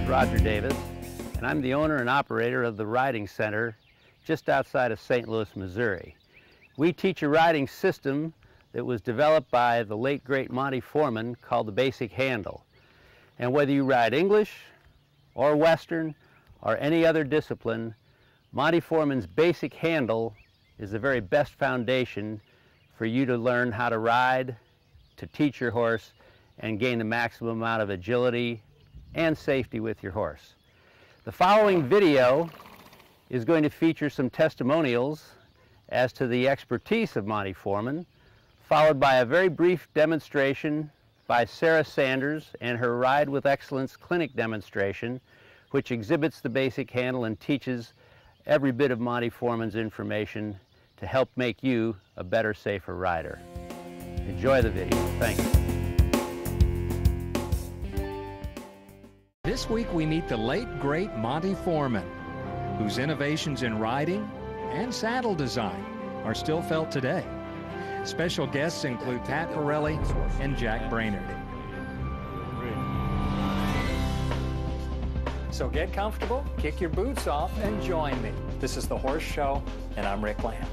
Roger Davis, and I'm the owner and operator of the Riding Center just outside of St. Louis, Missouri. We teach a riding system that was developed by the late great Monty Foreman called the Basic Handle. And whether you ride English or Western or any other discipline, Monty Foreman's Basic Handle is the very best foundation for you to learn how to ride, to teach your horse, and gain the maximum amount of agility and safety with your horse. The following video is going to feature some testimonials as to the expertise of Monty Foreman, followed by a very brief demonstration by Sarah Sanders and her Ride with Excellence clinic demonstration, which exhibits the Basic Handle and teaches every bit of Monty Foreman's information to help make you a better, safer rider. Enjoy the video. Thank you. This week we meet the late, great Monty Foreman, whose innovations in riding and saddle design are still felt today. Special guests include Pat Pirelli and Jack Brainerd. So get comfortable, kick your boots off, and join me. This is The Horse Show, and I'm Rick Lamb.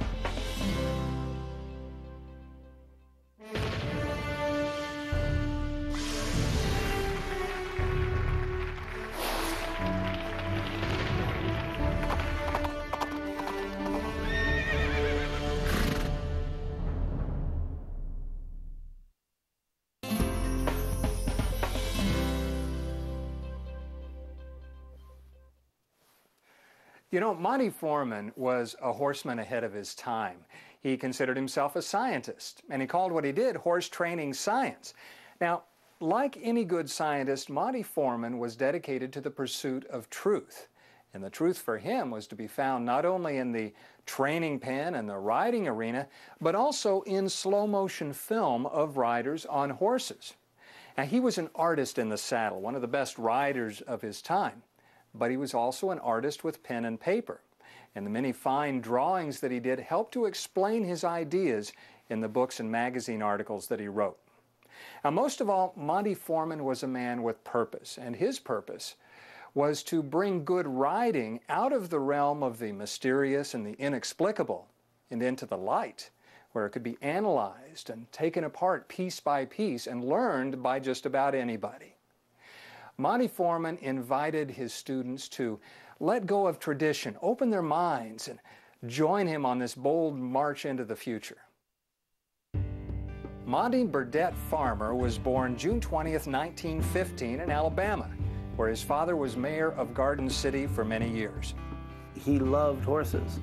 You know, Monty Foreman was a horseman ahead of his time. He considered himself a scientist, and he called what he did horse training science. Now, like any good scientist, Monty Foreman was dedicated to the pursuit of truth. And the truth for him was to be found not only in the training pen and the riding arena, but also in slow-motion film of riders on horses. Now, he was an artist in the saddle, one of the best riders of his time. But he was also an artist with pen and paper. And the many fine drawings that he did helped to explain his ideas in the books and magazine articles that he wrote. Now, most of all, Monty Foreman was a man with purpose, and his purpose was to bring good riding out of the realm of the mysterious and the inexplicable and into the light, where it could be analyzed and taken apart piece by piece and learned by just about anybody. Monty Foreman invited his students to let go of tradition, open their minds, and join him on this bold march into the future. Monty Burdett Farmer was born June 20th, 1915 in Alabama, where his father was mayor of Garden City for many years. He loved horses.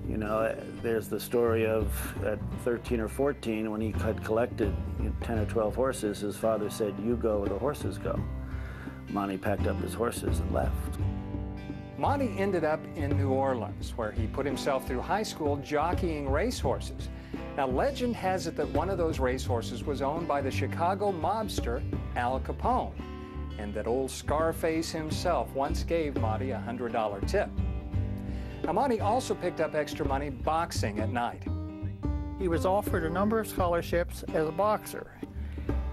You know, there's the story of at 13 or 14, when he had collected 10 or 12 horses, his father said, "You go where the horses go." Monty packed up his horses and left. Monty ended up in New Orleans, where he put himself through high school jockeying racehorses. Now, legend has it that one of those racehorses was owned by the Chicago mobster Al Capone, and that old Scarface himself once gave Monty a $100 tip. Now, Monty also picked up extra money boxing at night. He was offered a number of scholarships as a boxer.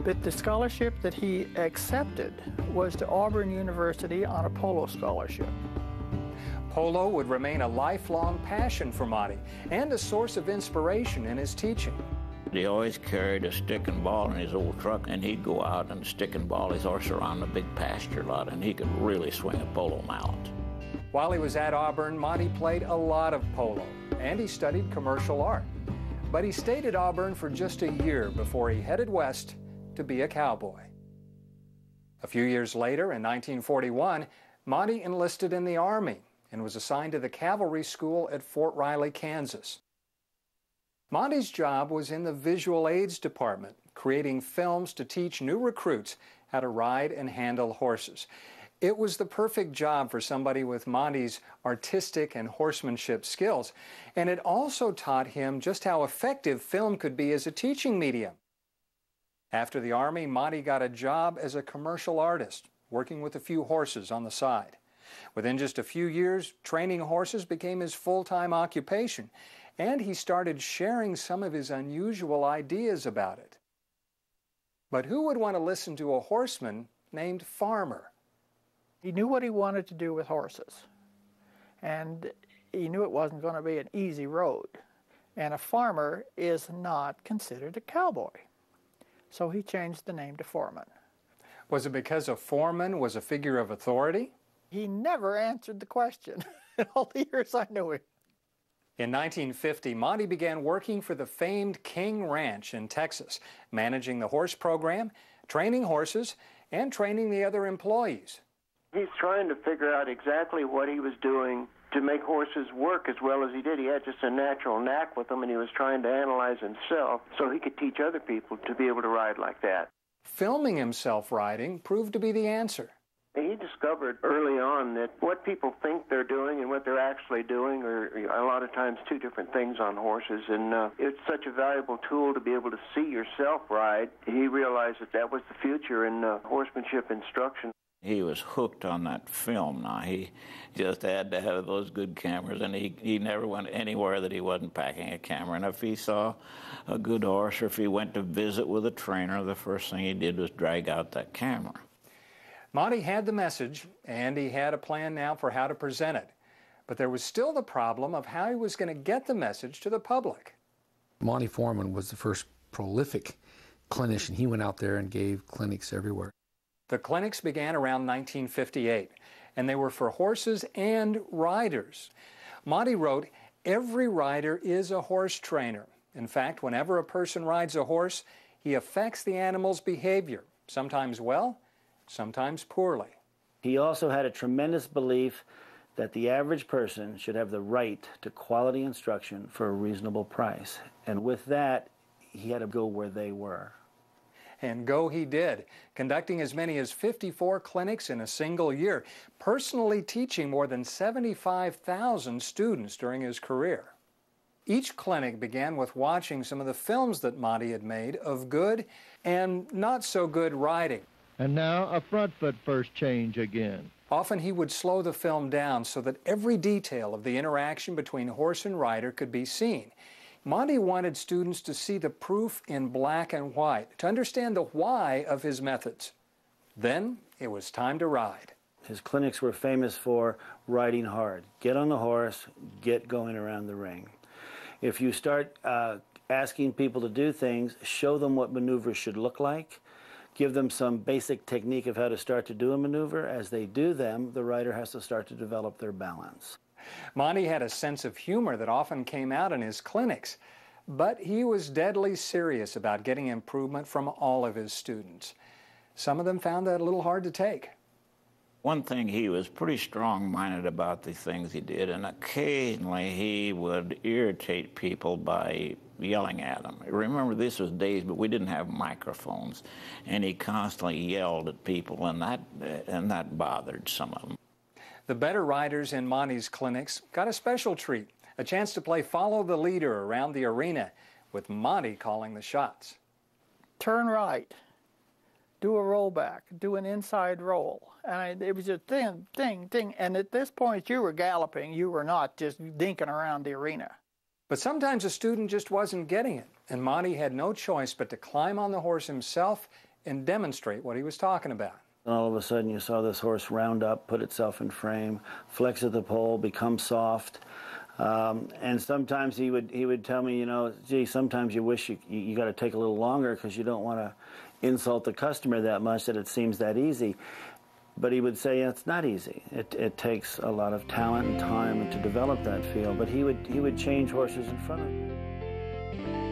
But the scholarship that he accepted was to Auburn University on a polo scholarship. Polo would remain a lifelong passion for Monty and a source of inspiration in his teaching. He always carried a stick and ball in his old truck, and he'd go out and stick and ball his horse around the big pasture lot, and he could really swing a polo mallet. While he was at Auburn, Monty played a lot of polo, and he studied commercial art. But he stayed at Auburn for just a year before he headed west to be a cowboy. A few years later, in 1941, Monty enlisted in the Army and was assigned to the cavalry school at Fort Riley, Kansas. Monty's job was in the visual aids department, creating films to teach new recruits how to ride and handle horses. It was the perfect job for somebody with Monty's artistic and horsemanship skills, and it also taught him just how effective film could be as a teaching medium. After the Army, Monty got a job as a commercial artist, working with a few horses on the side. Within just a few years, training horses became his full-time occupation, and he started sharing some of his unusual ideas about it. But who would want to listen to a horseman named Farmer? He knew what he wanted to do with horses, and he knew it wasn't going to be an easy road. And a farmer is not considered a cowboy. So he changed the name to Foreman. Was it because a foreman was a figure of authority? He never answered the question in all the years I knew him. In 1950, Monty began working for the famed King Ranch in Texas, managing the horse program, training horses, and training the other employees. He's trying to figure out exactly what he was doing to make horses work as well as he did. He had just a natural knack with them, and he was trying to analyze himself so he could teach other people to be able to ride like that. Filming himself riding proved to be the answer. He discovered early on that what people think they're doing and what they're actually doing are a lot of times two different things on horses, and it's such a valuable tool to be able to see yourself ride. He realized that that was the future in horsemanship instruction. He was hooked on that film now. He just had to have those good cameras, and he never went anywhere that he wasn't packing a camera. And if he saw a good horse or if he went to visit with a trainer, the first thing he did was drag out that camera. Monty had the message, and he had a plan now for how to present it. But there was still the problem of how he was going to get the message to the public. Monty Foreman was the first prolific clinician. He went out there and gave clinics everywhere. The clinics began around 1958, and they were for horses and riders. Monty wrote, "Every rider is a horse trainer. In fact, whenever a person rides a horse, he affects the animal's behavior, sometimes well, sometimes poorly." He also had a tremendous belief that the average person should have the right to quality instruction for a reasonable price. And with that, he had to go where they were. And go he did, conducting as many as 54 clinics in a single year, personally teaching more than 75,000 students during his career. Each clinic began with watching some of the films that Monty had made of good and not so good riding. And now a front foot first change again. Often he would slow the film down so that every detail of the interaction between horse and rider could be seen. Monty wanted students to see the proof in black and white, to understand the why of his methods. Then it was time to ride. His clinics were famous for riding hard. Get on the horse, get going around the ring. If you start asking people to do things, show them what maneuvers should look like, give them some basic technique of how to start to do a maneuver. As they do them, the rider has to start to develop their balance. Monty had a sense of humor that often came out in his clinics, but he was deadly serious about getting improvement from all of his students. Some of them found that a little hard to take. One thing, he was pretty strong-minded about the things he did, and occasionally he would irritate people by yelling at them. Remember, this was days, but we didn't have microphones, and he constantly yelled at people, and that bothered some of them. The better riders in Monty's clinics got a special treat, a chance to play follow the leader around the arena, with Monty calling the shots. Turn right, do a rollback, do an inside roll. And it was a ding, ding, ding. And at this point, you were galloping. You were not just dinking around the arena. But sometimes a student just wasn't getting it, and Monty had no choice but to climb on the horse himself and demonstrate what he was talking about. And all of a sudden you saw this horse round up, put itself in frame, flex at the pole, become soft. And sometimes he would tell me, you know, gee, sometimes you wish you got to take a little longer because you don't want to insult the customer that much that it seems that easy. But he would say, yeah, it's not easy. It takes a lot of talent and time to develop that feel. But he would change horses in front of him.